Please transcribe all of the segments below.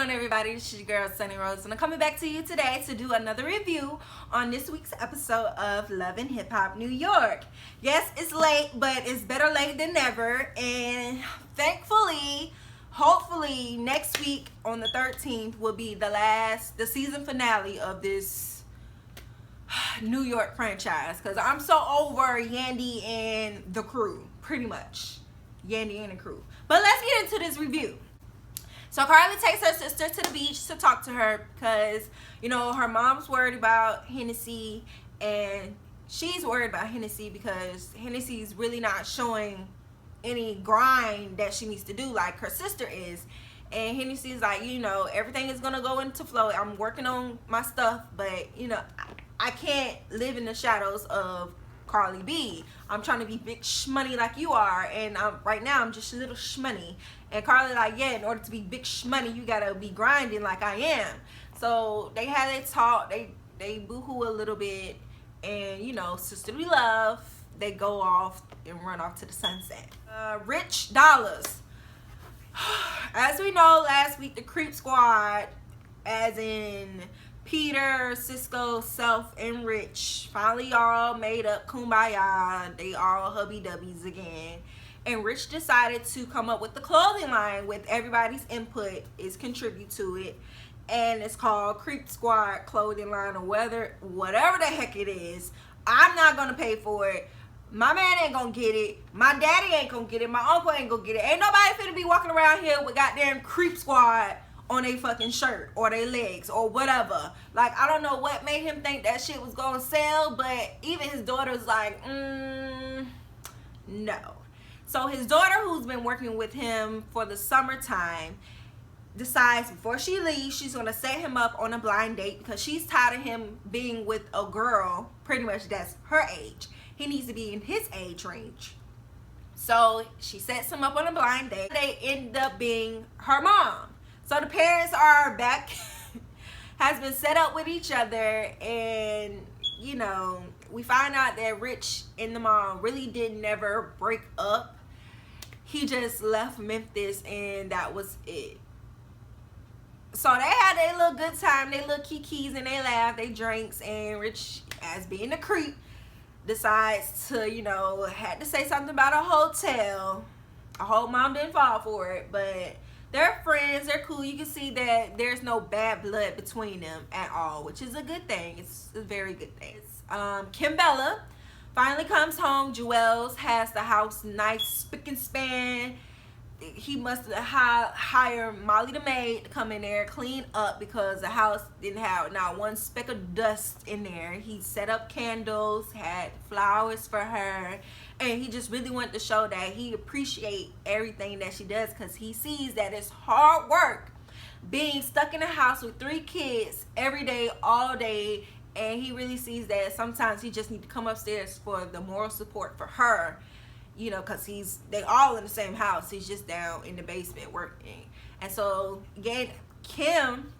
on, everybody? This is your girl Sunny Rose, and I'm coming back to you today to do another review on this week's episode of Love and Hip Hop New York. Yes, it's late, but it's better late than never, and thankfully, hopefully next week on the 13th will be the season finale of this New York franchise, because I'm so over Yandy and the crew, pretty much. Yandy and the crew. But let's get into this review. So Carly takes her sister to the beach to talk to her because, you know, her mom's worried about Hennessy, and she's worried about Hennessy because Hennessy's really not showing any grind that she needs to do like her sister is. And Hennessy's like, you know, everything is going to go into flow. I'm working on my stuff, but, you know, I can't live in the shadows of Carly B. I'm trying to be big shmoney like you are, and right now I'm just a little shmoney. And Carly like, yeah, in order to be big shmoney, you gotta be grinding like I am. So they had a talk, they boo-hoo a little bit, and you know, sisterly love, they go off and run off to the sunset. Rich Dollars. As we know, last week the Creep Squad, as in Peter, Cisco, Self, and Rich, finally all made up kumbaya. They all hubby-dubbies again. And Rich decided to come up with the clothing line with everybody's input is contribute to it. And it's called Creep Squad Clothing Line, or whatever the heck it is. I'm not going to pay for it. My man ain't going to get it. My daddy ain't going to get it. My uncle ain't going to get it. Ain't nobody finna be walking around here with goddamn Creep Squad on their fucking shirt or their legs or whatever. Like, I don't know what made him think that shit was gonna sell, but even his daughter's like, no. So his daughter, who's been working with him for the summertime, decides before she leaves, she's gonna set him up on a blind date because she's tired of him being with a girl pretty much that's her age. He needs to be in his age range. So she sets him up on a blind date. They end up being her mom. So the parents are back, has been set up with each other, and, you know, we find out that Rich and the mom really did never break up. He just left Memphis, and that was it. So they had their little good time, their little kikis, and they laugh, they drinks, and Rich, as being a creep, decides to, you know, had to say something about a hotel. I hope mom didn't fall for it, but they're friends, they're cool. You can see that there's no bad blood between them at all, which is a good thing. It's a very good thing. Kim Bella finally comes home. Jewels has the house nice, spick and span. He must have hired Molly the maid to come in there, clean up, because the house didn't have not one speck of dust in there. He set up candles, had flowers for her, and he just really wanted to show that he appreciates everything that she does, because he sees that it's hard work being stuck in a house with 3 kids every day, all day, and he really sees that sometimes he just need to come upstairs for the moral support for her. You know, because they all in the same house. He's just down in the basement working. And so, again, Kim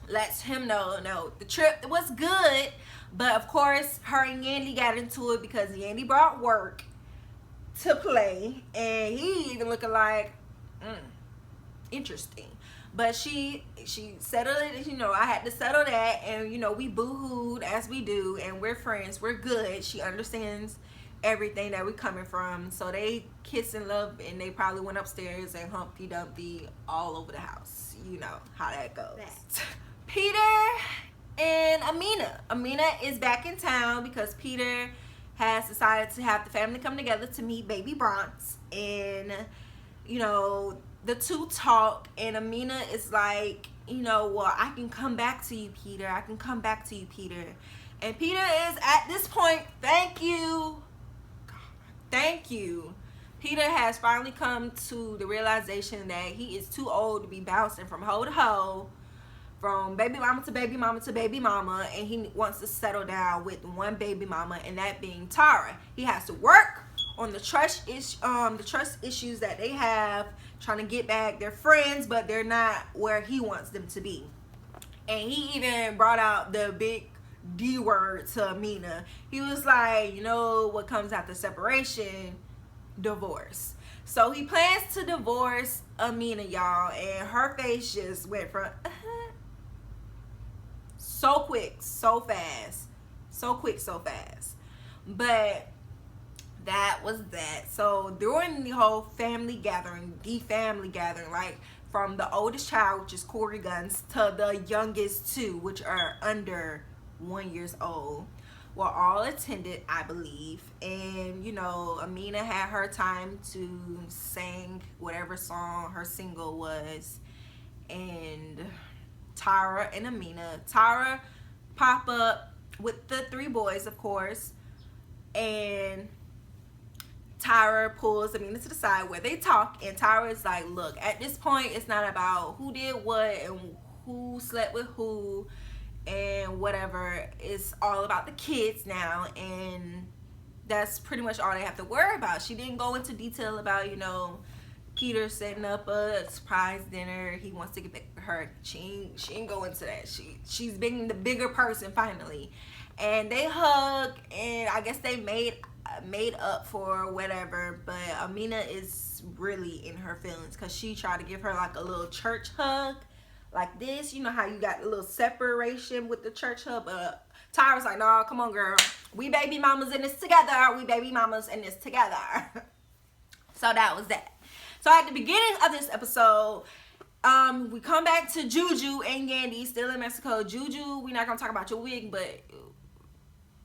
lets him know, no, the trip was good. But, of course, her and Yandy got into it because Yandy brought work to play. And he even looking like, interesting. But she settled it. You know, I had to settle that. And, you know, we boo-hooed as we do. And we're friends. We're good. She understands everything that we coming from. So they kiss and love, and they probably went upstairs and Humpty Dumpty all over the house. You know how that goes. Peter and Amina. Amina is back in town because Peter has decided to have the family come together to meet baby Bronx. And, you know, the two talk, and Amina is like, you know, well, I can come back to you, Peter. I can come back to you, Peter. And Peter is at this point, thank you. Peter has finally come to the realization that he is too old to be bouncing from hoe to hoe, from baby mama to baby mama to baby mama, and he wants to settle down with one baby mama, and that being Tara. He has to work on the trust issues that they have, trying to get back. They're friends, but they're not where he wants them to be. And he even brought out the big D word to Amina. He was like, you know what comes after separation? Divorce. So he plans to divorce Amina, y'all, and her face just went from so quick, so fast, so quick, so fast. But that was that. So during the whole family gathering, like from the oldest child, which is Corey Guns, to the youngest two, which are under 1 year old, were all attended, I believe. And you know, Amina had her time to sing whatever song her single was, and Tara and Amina. Tara pop up with the three boys, of course, and Tyra pulls Amina to the side where they talk, and Tyra is like, look, at this point, it's not about who did what and who slept with who and whatever. It's all about the kids now, and that's pretty much all they have to worry about. She didn't go into detail about, you know, Peter setting up a surprise dinner. He wants to get back to her. She ain't go into that. She's being the bigger person finally. And they hug, and I guess they made up for whatever. But Amina is really in her feelings because she tried to give her like a little church hug, like this. You know how you got a little separation with the church hug, but Tyra's like, no, come on, girl. We baby mamas in this together. We baby mamas in this together. So that was that. So at the beginning of this episode, we come back to Juju and Yandy still in Mexico. Juju, we're not gonna talk about your wig, but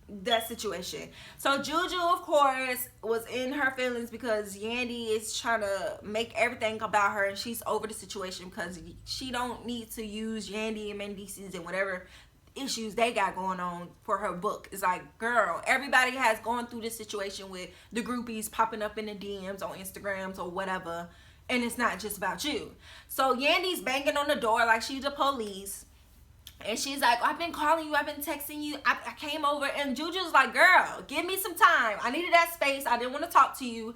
that situation. So Juju, of course, was in her feelings because Yandy is trying to make everything about her, and she's over the situation because she don't need to use Yandy and Mendices and whatever issues they got going on for her book. It's like, girl, everybody has gone through this situation with the groupies popping up in the DMs on Instagrams or whatever, and it's not just about you. So Yandy's banging on the door like she's the police, and she's like, I've been calling you, I've been texting you, I came over. And Juju's like, girl, give me some time. I needed that space. I didn't want to talk to you.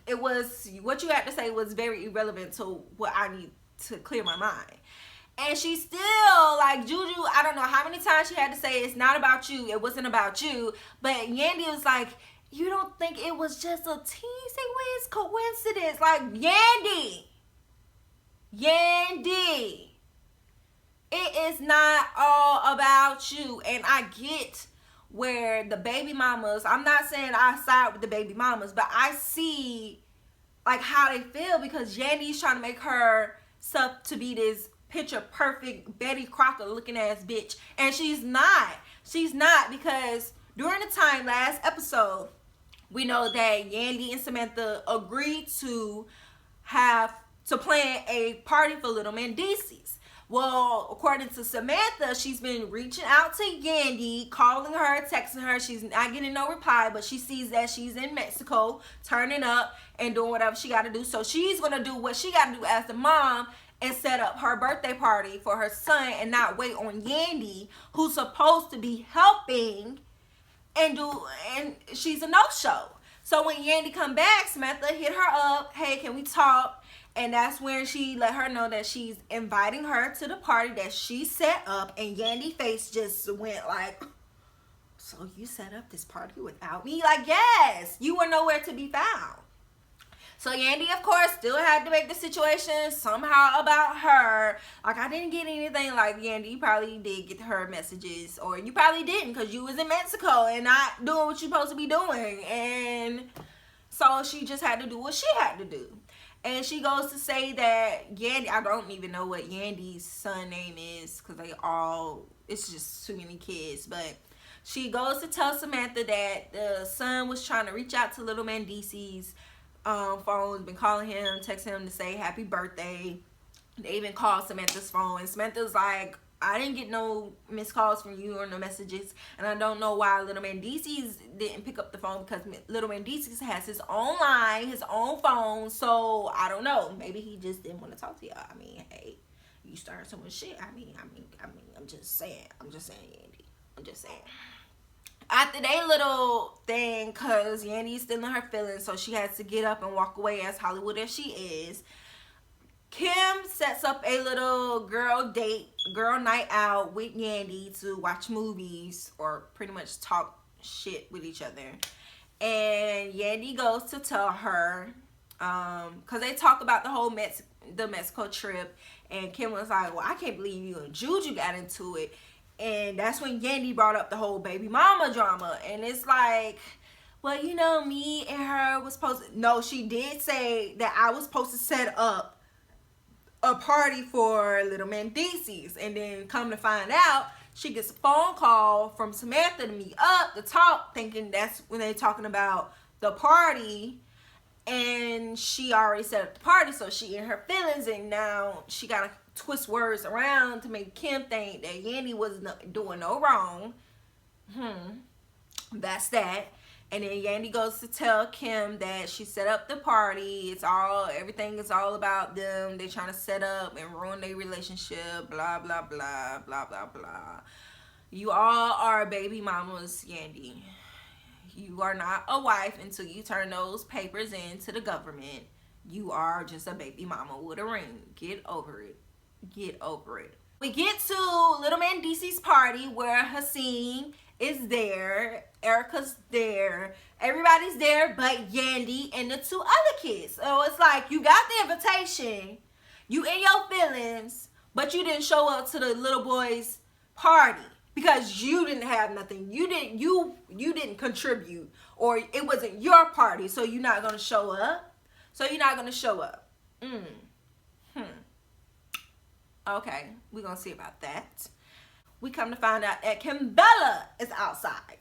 It was, what you had to say was very irrelevant to what I need to clear my mind. And she still, like, Juju, I don't know how many times she had to say, it's not about you, it wasn't about you. But Yandy was like, you don't think it was just a teensy coincidence? Like, Yandy, it is not all about you. And I get where the baby mamas, I'm not saying I side with the baby mamas, but I see, like, how they feel because Yandy's trying to make herself to be this picture perfect Betty Crocker looking ass bitch, and she's not because during the time last episode, we know that Yandy and Samantha agreed to plan a party for Little Mendices. Well, according to Samantha, she's been reaching out to Yandy, calling her, texting her. She's not getting no reply, but she sees that she's in Mexico, turning up and doing whatever she got to do. So she's going to do what she got to do as the mom and set up her birthday party for her son and not wait on Yandy, who's supposed to be helping, and she's a no-show. So when Yandy come back, Samantha hit her up, hey, can we talk? And that's when she let her know that she's inviting her to the party that she set up, and Yandy's face just went like, so you set up this party without me? Like, yes, you were nowhere to be found. So Yandy, of course, still had to make the situation somehow about her. Like, I didn't get anything. Like, Yandy, you probably did get her messages, or you probably didn't because you was in Mexico and not doing what you're supposed to be doing. And so she just had to do what she had to do. And she goes to say that Yandy, I don't even know what Yandy's son name is because it's just too many kids. But she goes to tell Samantha that the son was trying to reach out to Little Mendices. Phone's been calling him, texting him to say happy birthday. They even called Samantha's phone, and Samantha's like, I didn't get no missed calls from you or no messages, and I don't know why Little Mendices didn't pick up the phone because Little Mendices has his own line, his own phone, so I don't know. Maybe he just didn't want to talk to y'all. I mean, hey, you started so much shit. I mean, I'm just saying, Yandy. I'm just saying. After they little thing, because Yandy's still in her feelings, so she has to get up and walk away as Hollywood as she is, Kim sets up a little girl night out with Yandy to watch movies or pretty much talk shit with each other. And Yandy goes to tell her Because they talk about the whole the Mexico trip, and Kim was like, well, I can't believe you and Juju got into it. And that's when Yandy brought up the whole baby mama drama. And it's like, well, you know, me and her was supposed to... No, she did say that I was supposed to set up a party for little Mendices. And then come to find out, she gets a phone call from Samantha to meet up, to talk, thinking that's when they're talking about the party. And she already set up the party, so she in her feelings, and now she got to twist words around to make Kim think that Yandy was doing no wrong. That's that. And then Yandy goes to tell Kim that she set up the party. Everything is all about them. They trying to set up and ruin their relationship. Blah, blah, blah, blah, blah, blah. You all are baby mamas, Yandy. You are not a wife until you turn those papers in to the government. You are just a baby mama with a ring. Get over it. Get over it. We get to Little Mandisi's party where Haseen is there. Erica's there. Everybody's there but Yandy and the two other kids. So it's like you got the invitation. You in your feelings, but you didn't show up to the little boy's party. Because you didn't have nothing. You didn't contribute. Or it wasn't your party. So you're not going to show up. Okay. We're going to see about that. We come to find out that Kimbella is outside.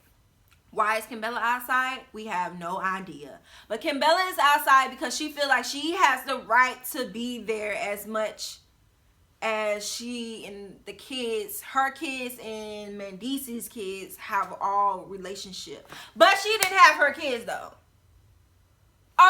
Why is Kimbella outside? We have no idea. But Kimbella is outside because she feels like she has the right to be there as much as she and the kids, her kids and Mandisi's kids have all relationship. But she didn't have her kids though.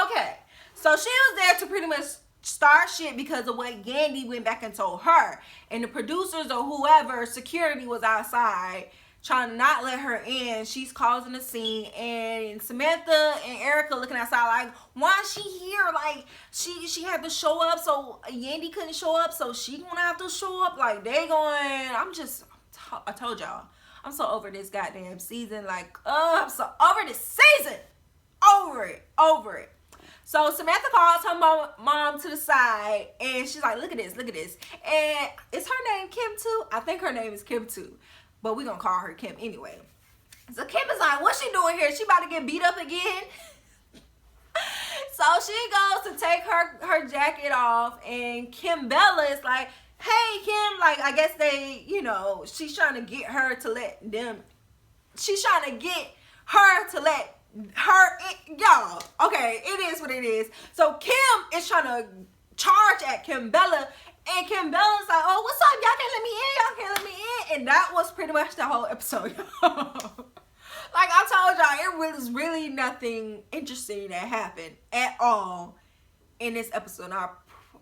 Okay. So she was there to pretty much start shit because of what Yandy went back and told her. And the producers or whoever, security was outside trying to not let her in. She's causing a scene, and Samantha and Erica looking outside like, why is she here? Like, she had to show up, so Yandy couldn't show up, so she gonna have to show up. Like, they going, I told y'all, I'm so over this goddamn season. Like, I'm so over this season. Over it. So Samantha calls her mom to the side, and she's like, look at this. And is her name Kim too? I think her name is Kim too. But we're going to call her Kim anyway. So Kim is like, what's she doing here? She about to get beat up again? So she goes to take her jacket off. And Kimbella is like, hey, Kim. Like, I guess they, she's trying to get her to let them. She's trying to get her to let her, y'all. Okay, it is what it is. So Kim is trying to charge at Kimbella. And Kimbella's like, oh, what's up? Y'all can't let me in. And that was pretty much the whole episode. Like I told y'all, it was really nothing interesting that happened at all in this episode. I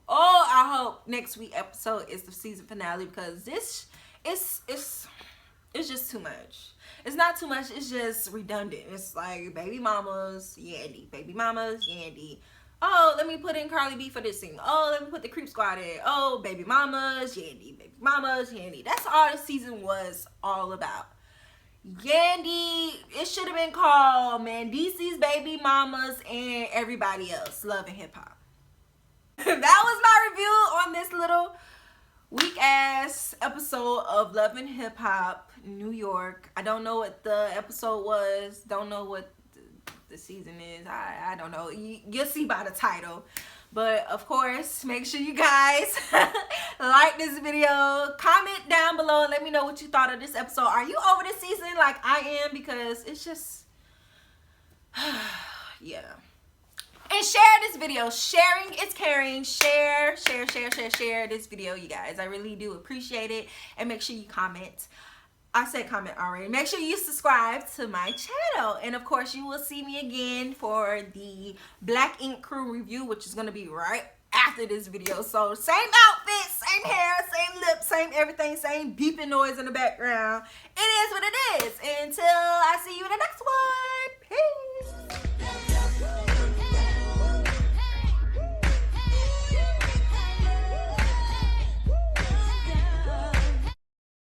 hope next week's episode is the season finale, because this it's just too much. It's not too much. It's just redundant. It's like baby mamas, Yandy. Baby mamas, Yandy. Oh, let me put in Carly B for this scene. Oh, let me put the Creep Squad in. Oh, baby mamas, Yandy. Baby mamas, Yandy. That's all the season was all about. Yandy, it should have been called Mandisi's Baby Mamas and Everybody Else. Love and Hip Hop. That was my review on this little weak ass episode of Love and Hip Hop New York. I don't know what the episode was. Don't know what the season is. I don't know. You'll see by the title. But of course, make sure you guys like this video, comment down below, and let me know what you thought of this episode. Are you over this season like I am? Because it's just yeah. And share this video. Sharing is caring. Share this video, you guys. I really do appreciate it. And make sure you comment. I said comment already. Make sure you subscribe to my channel. And of course, you will see me again for the Black Ink Crew review, which is going to be right after this video. So same outfit, same hair, same lips, same everything, same beeping noise in the background. It is what it is. Until I see you in the next one. Peace.